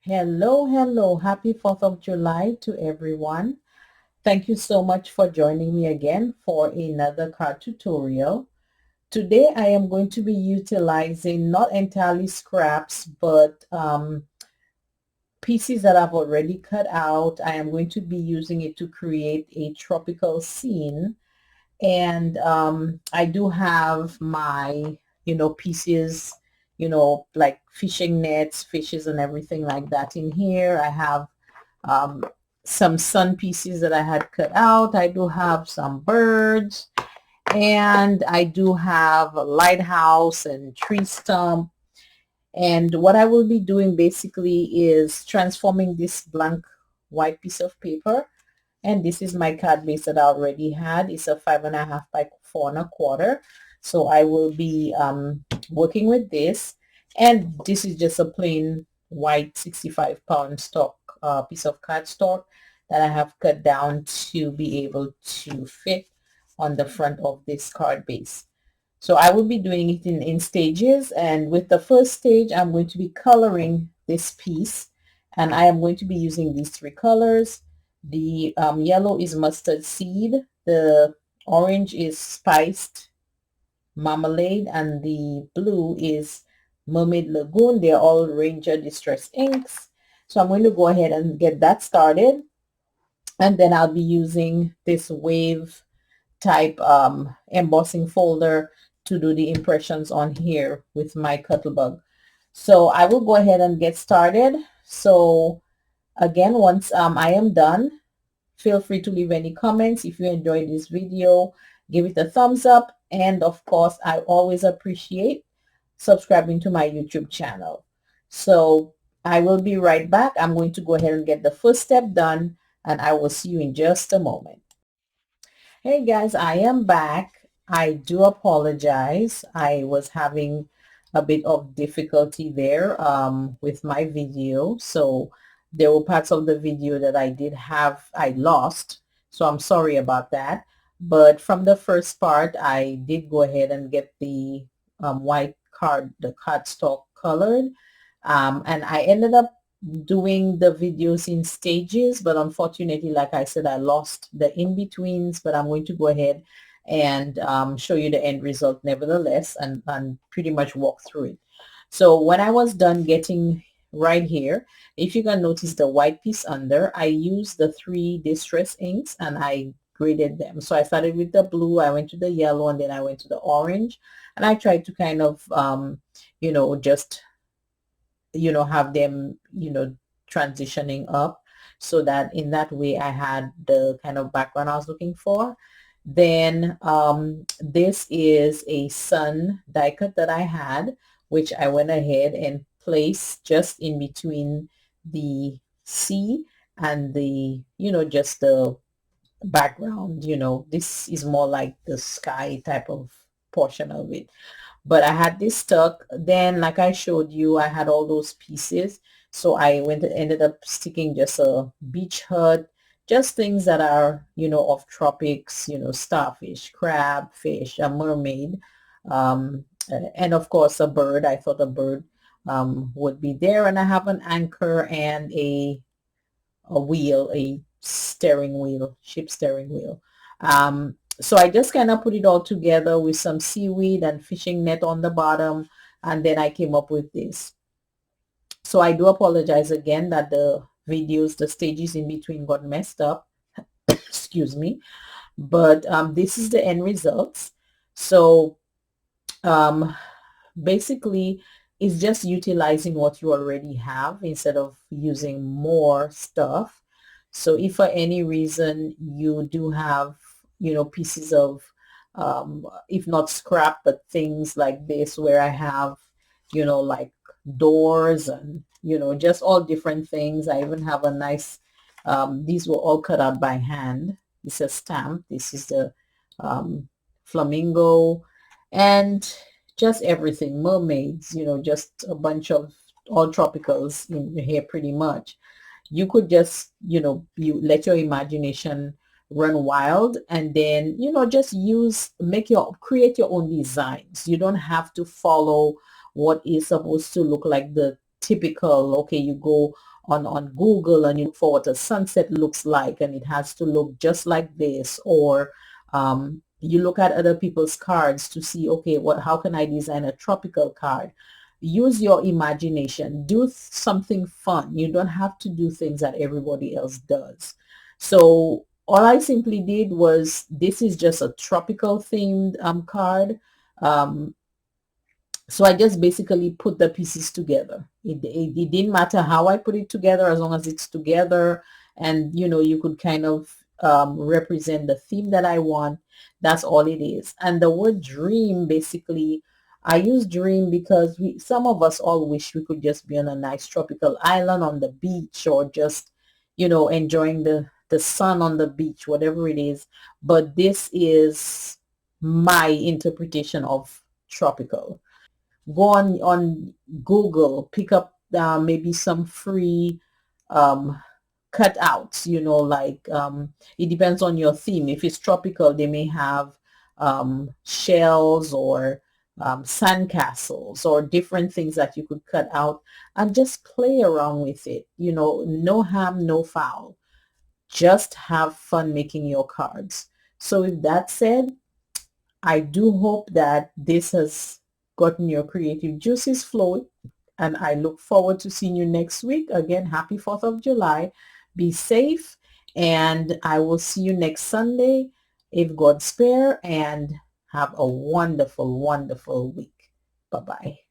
Hello, hello. Happy 4th of July to everyone. Thank you so much for joining me again for another card tutorial. Today I am going to be utilizing not entirely scraps, but pieces that I've already cut out. I am going to be using it to create a tropical scene. And I do have my, pieces, like fishing nets, fishes and everything like that in here. I have um, some sun pieces that I had cut out. I do have some birds, and I do have a lighthouse and tree stump. And what I will be doing basically is transforming this blank white piece of paper. And this is my card base that I already had. It's a 5.5 by 4.25. So I will be working with this. And this is just a plain white 65-pound stock piece of cardstock that I have cut down to be able to fit on the front of this card base. So I will be doing it in stages, and with the first stage I'm going to be coloring this piece, and I am going to be using these three colors. The yellow is mustard seed, the orange is spiced marmalade, and the blue is mermaid lagoon. They're all Ranger Distress inks. So I'm going to go ahead and get that started, and then I'll be using this wave type embossing folder to do the impressions on here with my Cuttlebug. So I will go ahead and get started. So again, once I am done, feel free to leave any comments. If you enjoyed this video, give it a thumbs up. And of course, I always appreciate subscribing to my YouTube channel. So I will be right back. I'm going to go ahead and get the first step done, and I will see you in just a moment. Hey guys, I am back. I do apologize. I was having a bit of difficulty there with my video. So there were parts of the video that I lost. So I'm sorry about that. But from the first part, I did go ahead and get the the cardstock colored. And I ended up doing the videos in stages, but unfortunately, like I said, I lost the in-betweens, but I'm going to go ahead and show you the end result nevertheless, and pretty much walk through it. So when I was done getting right here, if you can notice the white piece under, I used the three distress inks and I graded them. So I started with the blue, I went to the yellow, and then I went to the orange, and I tried to kind of just have them, transitioning up, so that in that way I had the kind of background I was looking for. Then this is a sun die cut that I had, which I went ahead and placed just in between the sea and the, just the background. This is more like the sky type of portion of it, but I had this stuck. Then like I showed you, I had all those pieces, so I ended up sticking just a beach hut, just things that are, of tropics, starfish, crab, fish, a mermaid, and of course a bird. I thought a bird would be there, and I have an anchor and a wheel, a steering wheel, ship steering wheel. So I just kind of put it all together with some seaweed and fishing net on the bottom, and then I came up with this. So I do apologize again that the stages in between got messed up. Excuse me. But this is the end results. So um, basically, it's just utilizing what you already have instead of using more stuff. So if for any reason you do have, pieces of, if not scrap, but things like this where I have, like doors and, just all different things. I even have a nice, these were all cut out by hand. It's a stamp. This is the flamingo, and just everything, mermaids, just a bunch of all tropicals in here pretty much. You could just, you let your imagination run wild, and then, just create your own designs. You don't have to follow what is supposed to look like the typical, okay, you go on Google and you look for what a sunset looks like and it has to look just like this, or you look at other people's cards to see, okay, how can I design a tropical card? Use your imagination. Do something fun. You don't have to do things that everybody else does. So all I simply did was, this is just a tropical themed card. Um, so I just basically put the pieces together. It didn't matter how I put it together, as long as it's together, and you could kind of represent the theme that I want. That's all it is. And the word dream, basically, I use dream because some of us all wish we could just be on a nice tropical island on the beach, or just enjoying the sun on the beach, whatever it is. But this is my interpretation of tropical. Go on Google, pick up maybe some free um, cutouts, like it depends on your theme. If it's tropical, they may have shells or sandcastles or different things that you could cut out and just play around with it. No harm, no foul. Just have fun making your cards. So with that said, I do hope that this has gotten your creative juices flowing, and I look forward to seeing you next week. Again, happy 4th of July. Be safe, and I will see you next Sunday if God spare, and have a wonderful, wonderful week. Bye-bye.